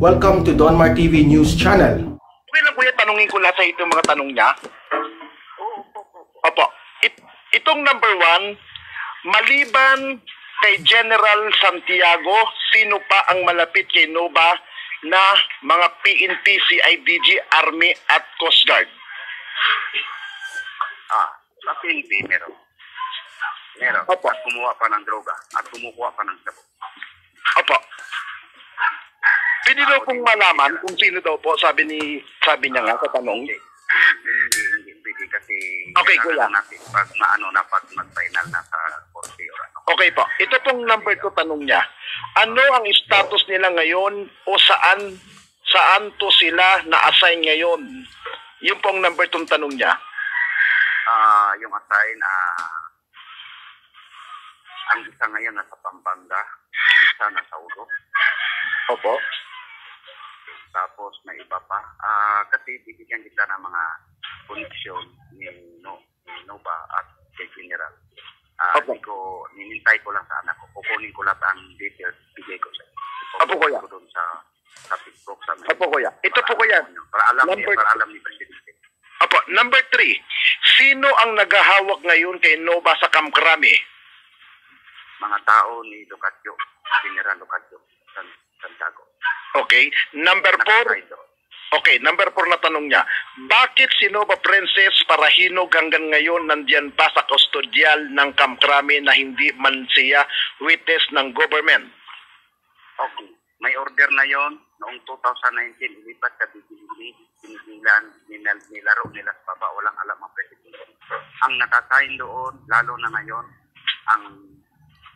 Welcome to Donmar TV News Channel. Okay lang kuya, tanungin ko lahat sa ito mga tanong niya. Opo. Itong number 1, maliban kay General Santiago, sino pa ang malapit kay Nova na mga PNP, CIDG, Army at Coast Guard? Sa PNP meron. Opo. At kumuha pa ng droga at kumukuha pa ng sabog. Opo. Pwede daw pong malaman kung sino daw po, sabi niya nga sa tanong. Hindi kasi Okay, kuya. Natin pag pag mag-final na sa korte or ano. Okay po. Ito pong number 2 tanong niya. Ano ang status nila ngayon o saan to sila na-assign ngayon? Yung pong number 2 tanong niya. Yung assign, ang isa ngayon nasa Pampanga, ang isa nasa Ulo. Opo. Tapos may iba pa. Kasi bibigyan kita ng mga connection ni Nova at kay General. Ninintay ko lang sa anak ko. Kukunin ko lahat ang details. Bigay ko sa Opo, kuya. ko doon sa Facebook. Opo, kuya. Ito po, kuya. Para alam ni Presidente. Opo. Number 3. Sino ang naghahawak ngayon kay Nova sa Camp Crame? Mga tao ni Lucatio, General Lucatio, Santiago. Okay. Number 4. Okay, number 4 na tanong niya. Bakit si Nova Princess Parahinog hanggang ngayon nandiyan pa sa kustodial ng Camp Crame na hindi man siya witness ng government? Okay. May order na yon noong 2019, ilipat sa BGC, pinigilan, nilaro nila sa baba, walang alam ang presidente. Ang nakasahin doon, lalo na ngayon, ang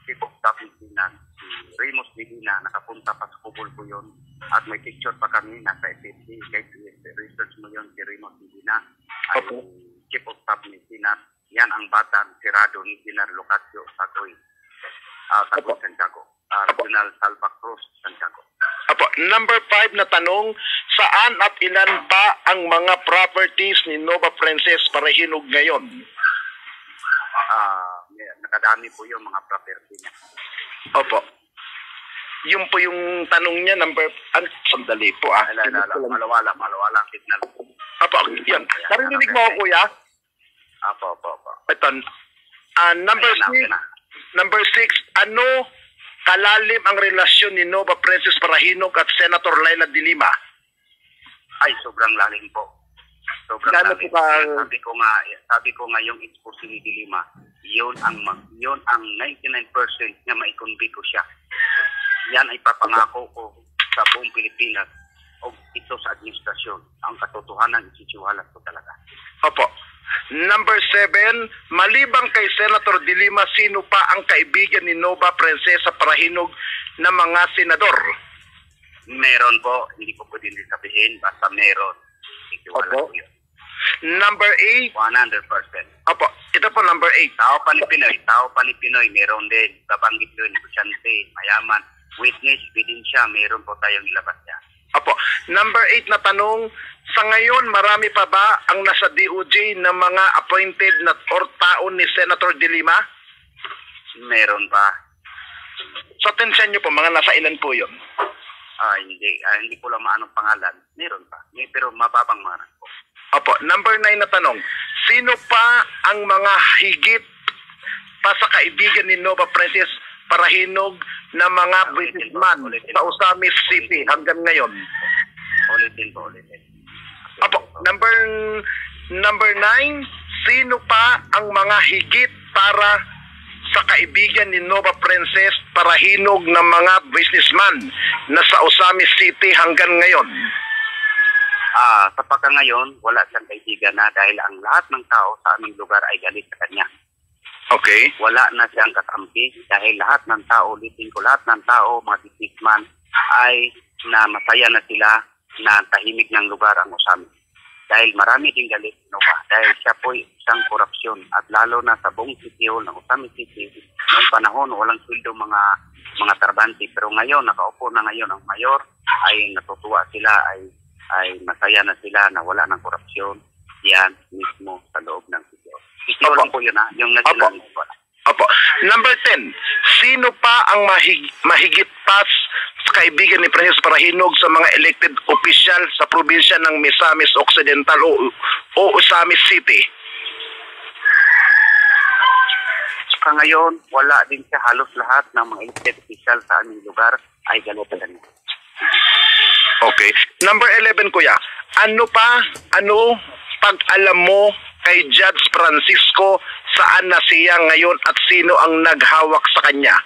Chief of Staff ni Sinan, si Remus Medina, nakapunta pa sa Kubol ko yun, at may picture pa kami, nasa FFC, kahit research mo yun, si Remus Medina, ay Chief of Staff ni Sinan, yan ang bata, sirado ni Sinan Lucatio, Tagoy, Santiago. Regional Salva Cruz, Santiago. Apo, number 5 na tanong, saan at ilan pa ang mga properties ni Nova Princess Parahinog ngayon? Nakadami po yung mga property niya. Opo. Yung po yung tanong niya, sandali po Malawala, signal. Apo, yan. Narinig mo ako, kuya? Apo. Ito, number 6, ano kalalim ang relasyon ni Nova Princess Parahinog at Senator Laila De Lima? Ay, sobrang lalim po. Sobrang lalim. Sabi ko nga yung expose ni De Lima, yun ang 99% na maikonbi ko siya. Yan ay papangako ko sa buong Pilipinas o ito sa administrasyon. Ang katotohanan, isisiwalat ko talaga. Opo. Number 7, malibang kay Senator De Lima, sino pa ang kaibigan ni Nova Princesa Parahinog na mga senador? Meron po, hindi ko pwede sabihin, basta meron. Opo. Number 8, 100%. Opo, ito po number 8. Tao pa ni Pinoy, meron din. Babanggit yun, negosyante, mayaman, witness, ebidensya, meron po tayong ilabas niya. Opo. Number 8 na tanong, sa ngayon marami pa ba ang nasa DOJ na mga appointed na or taon ni Senator De Lima? Meron pa. Sa atensyon niyo po, mga nasa ilan po yun? Hindi ko lang maanong pangalan. Meron pa. Pero mababang mga po. Opo. Number 9 na tanong, sino pa ang mga higit pa sa kaibigan ni Nova Princess Parahinog na mga businessman sa Osamis City hanggang ngayon? Ulitin. Opo, number 9, sino pa ang mga higit para sa kaibigan ni Nova Princess Parahinog na mga businessman na sa Osamis City hanggang ngayon? Sa pagka ngayon, wala siyang kaibigan na dahil ang lahat ng tao sa aming lugar ay galit sa kanya. Okay. Wala na siyang kakampi dahil lahat ng tao, lahat ng tao, mga businessman, ay na masaya na sila na tahimik ng lugar ang Osamis. Dahil marami din galit Nova dahil siya po isang korupsyon at lalo na sa buong sitio ng Osamis City noong panahon walang sweldo mga trabante, pero ngayon nakaupo na ngayon ang mayor, ay natutuwa sila, ay masaya na sila na wala ng korupsyon yan mismo sa loob ng sitio. Sitio lang po yun yung national. Opo. Number 10, sino pa ang mahigit pa sa kaibigan ni Princess Parahinog sa mga elected official sa probinsya ng Misamis Occidental o Osamis City? Sa ngayon, wala din siya. Halos lahat ng mga elected official sa aming lugar ay ganito na niya. Okay. Number 11, kuya. Ano pag alam mo kay Judge Francisco, saan na siya ngayon at sino ang naghawak sa kanya?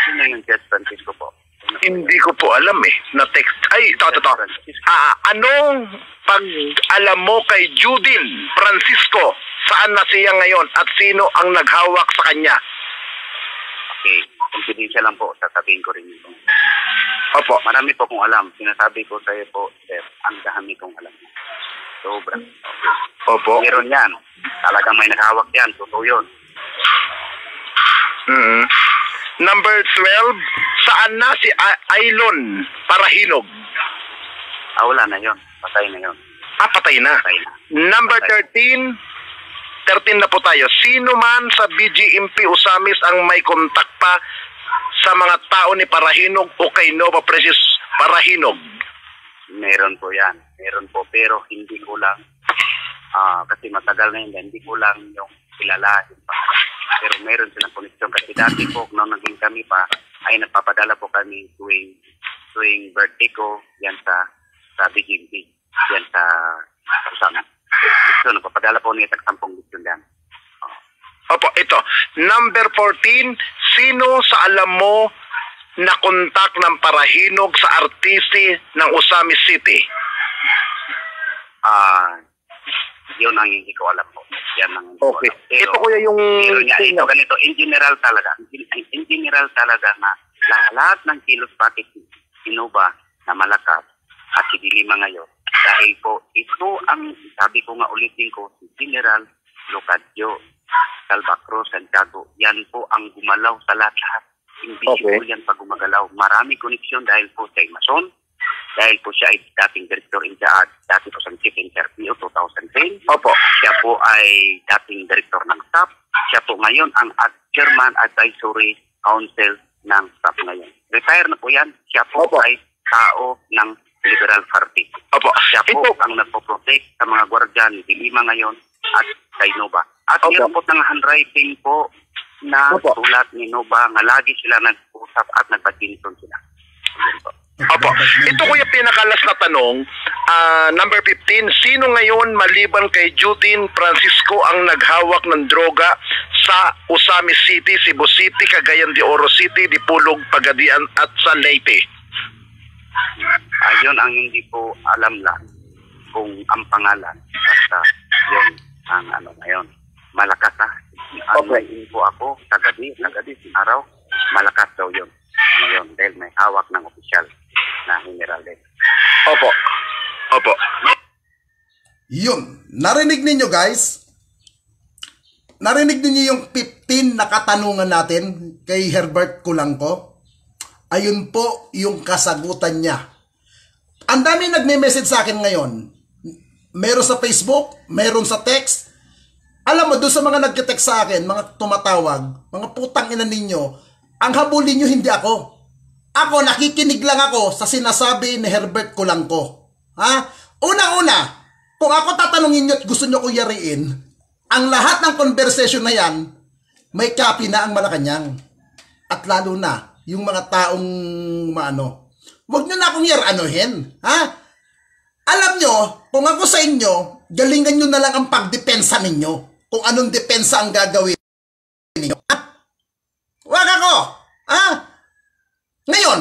Sino yung Judge Francisco po? Hindi ko po alam na text. Ay, ito. Anong pag alam mo kay Judin Francisco, saan na siya ngayon at sino ang naghawak sa kanya? Okay. Confidential lang po, sasabihin ko rin ito. Opo. Marami po kong alam. Sinasabi ko sa iyo po, sir, ang dami kong alam. Sobra. Opo. Meron yan. Talagang may naghawak yan. Totoo yun. Number 12, saan na si Aylon Parahinog? Wala na yun. Patay na yun. Patay na. Patay na. Number 13 na po tayo. Sino man sa BGMP Osamis ang may kontak pa sa mga tao ni Parahinog o kay Nova Princess Parahinog? Meron po yan. Meron po. Pero hindi ko lang, kasi matagal na yun, hindi ko lang yung kilala. Pero meron silang koneksyon. Kasi dati po, nung naging kami pa, ay nagpapadala po kami tuwing birthday ko, yan sa BGMP. Yan sa Osamis. Gusto, nagpapadala po niya tag-10 gusto yan. Opo, ito. Number 14, sino sa alam mo na kontak ng Parahinog sa artiste ng Osamis City? Yun ang hindi ko alam po. Yan ang hindi ko Okay. alam. Pero, Ito kuya yung... ito ganito, in general talaga na lahat ng kilos pati Sinova na malakas at si Dilima ngayon. Dahil po, ito ang, sabi ko nga ulitin ko, si General Locadio Salva Cruz, Santiago, yan po ang gumalaw sa lahat. Invisible yan pag gumagalaw. Marami koneksyon dahil po siya ay Mason, dahil po siya ay dating director in charge, dati po sa chief in RPO 2010. Opo. Siya po ay dating director ng staff. Siya po ngayon ang chairman advisory council ng staff ngayon. Retire na po yan. Siya po ay tao ng Liberal Party. Opo. Siya po ang nagpo-protect sa mga gwardiya ni Dilima ngayon at kay Nova. At meron po ng handwriting po na sulat ni Nova nga lagi sila nag-usap at nagpatinton sila. Opo. Ito kuya pinakalas na tanong, number 15, sino ngayon maliban kay Judin Francisco ang naghawak ng droga sa Osamis City, Cebu City, Cagayan de Oro City, Dipolog, Pagadian at sa Leyte? Yun ang hindi ko alam lang kung ang pangalan. Basta yun ang ngayon. Malakas may info ako sa gabi, araw, malakas daw yun. Ngayon, dahil may hawak ng opisyal na general din. Opo. Yun. Narinig ninyo guys? Narinig ninyo yung 15 na katanungan natin kay Herbert Culangco? Ayun po yung kasagutan niya. Ang dami nagme-message sa akin ngayon. Meron sa Facebook, meron sa text. Alam mo, doon sa mga nagke-text sa akin, mga tumatawag, mga putang ina ninyo, ang habulin nyo hindi ako. Ako, nakikinig lang ako sa sinasabi ni Herbert Culangco. Ha? Unang-una, kung ako tatanungin nyo at gusto nyo kong yariin, ang lahat ng conversation na yan, may copy na ang Malacanang. At lalo na, yung mga taong huwag nyo na akong anuhin. Ha? Alam nyo, kung ako sa inyo, galingan nyo na lang ang pagdepensa ninyo. Kung anong depensa ang gagawin ninyo. Ha? Huwag ako. Ha? Ngayon,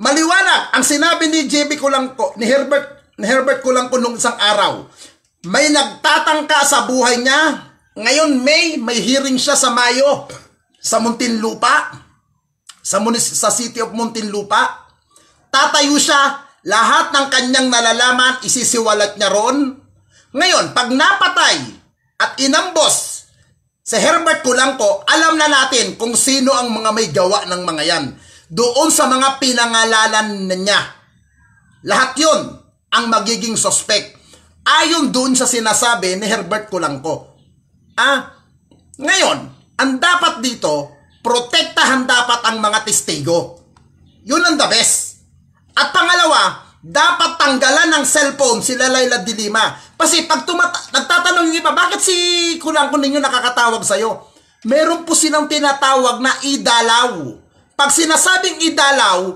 maliwanag ang sinabi ni JB Culangco, ni Herbert Culangco nung isang araw. May nagtatangka sa buhay niya. Ngayon may hearing siya sa Mayo sa Muntinlupa. Sa City of Muntinlupa. Tatayo siya, lahat ng kanyang nalalaman isisiwalat niya ron. Ngayon, pag napatay at inambos si Herbert Culangco, alam na natin kung sino ang mga may gawa ng mga yan. Doon sa mga pinangalanan niya. Lahat yun ang magiging suspect. Ayon doon sa sinasabi ni Herbert Culangco. Ngayon, ang dapat dito, protektahan dapat ang mga testigo. Yun ang the best. At pangalawa, dapat tanggalan ng cellphone sila Laila de Lima. Kasi pag nagtatanong yung iba, bakit si Kulang ninyo nakakatawag sa'yo? Meron po silang tinatawag na idalaw. Pag sinasabing idalaw,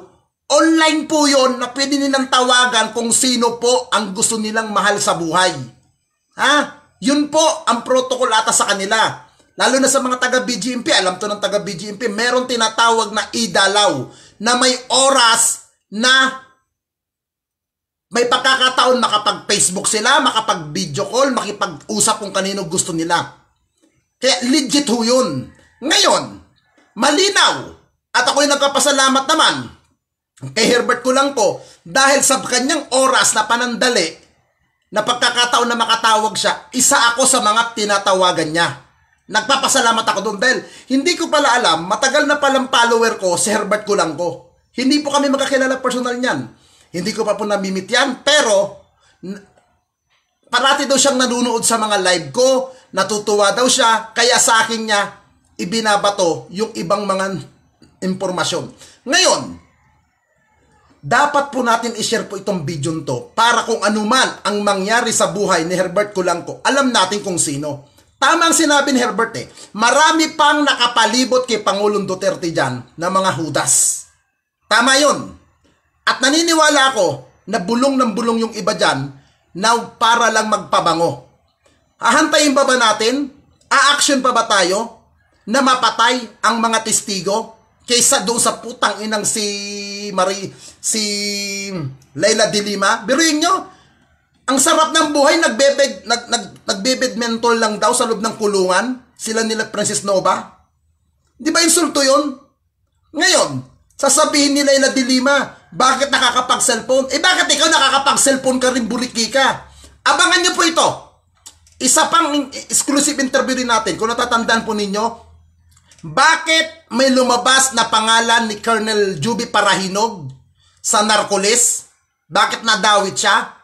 online po yon na pwede nilang tawagan kung sino po ang gusto nilang mahal sa buhay. Ha? Yun po ang protocol ata sa kanila. Lalo na sa mga taga-BGMP, alam to ng taga-BGMP, meron tinatawag na idalaw na may oras na may pagkakataon makapag-Facebook sila, makapag-video call, makipag-usap kung kanino gusto nila. Kaya legit ho yun. Ngayon, malinaw. At ako'y nagpapasalamat naman kay Herbert Kulanco dahil sa kanyang oras na panandali na pagkakataon na makatawag siya, isa ako sa mga tinatawagan niya. Nagpapasalamat ako doon dahil hindi ko pala alam, matagal na palang follower ko si Herbert Kulanco. Hindi po kami magkakilala personal niyan. Hindi ko pa po namimit yan, pero parati daw siyang nanunood sa mga live ko, natutuwa daw siya, kaya sa akin niya ibinabato yung ibang mga impormasyon. Ngayon, dapat po natin i-share po itong video to para kung anuman ang mangyari sa buhay ni Herbert Kulanco, alam natin kung sino. Tama ang sinabi ni Herbert marami pang nakapalibot kay Pangulong Duterte dyan na mga hudas. Tama yun. At naniniwala ako na bulong ng bulong yung iba dyan na para lang magpabango. Hahantayin ba natin? A-action pa ba tayo na mapatay ang mga testigo kaysa doon sa putang inang si Laila de Lima? Biruin nyo, ang sarap ng buhay, nagbebed mental lang daw sa loob ng kulungan, sila nila Princess Nova. Di ba insulto yun? Ngayon, sasabihin ni Laila de Lima, bakit nakakapag-cellphone? Bakit ikaw nakakapag-cellphone ka rin, buliki ka? Abangan nyo po ito. Isa pang exclusive interview din natin, kung natatandaan po ninyo, bakit may lumabas na pangalan ni Colonel Juby Parahinog sa Narcoles? Bakit nadawit siya?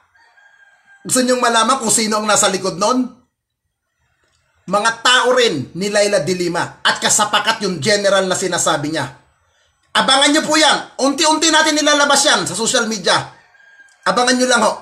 Gusto niyong malaman kung sino ang nasa likod nun? Mga tao rin ni Laila de Lima at kasapakat yung general na sinasabi niya. Abangan niyo po yan. Unti-unti natin nilalabas yan sa social media. Abangan niyo lang ho.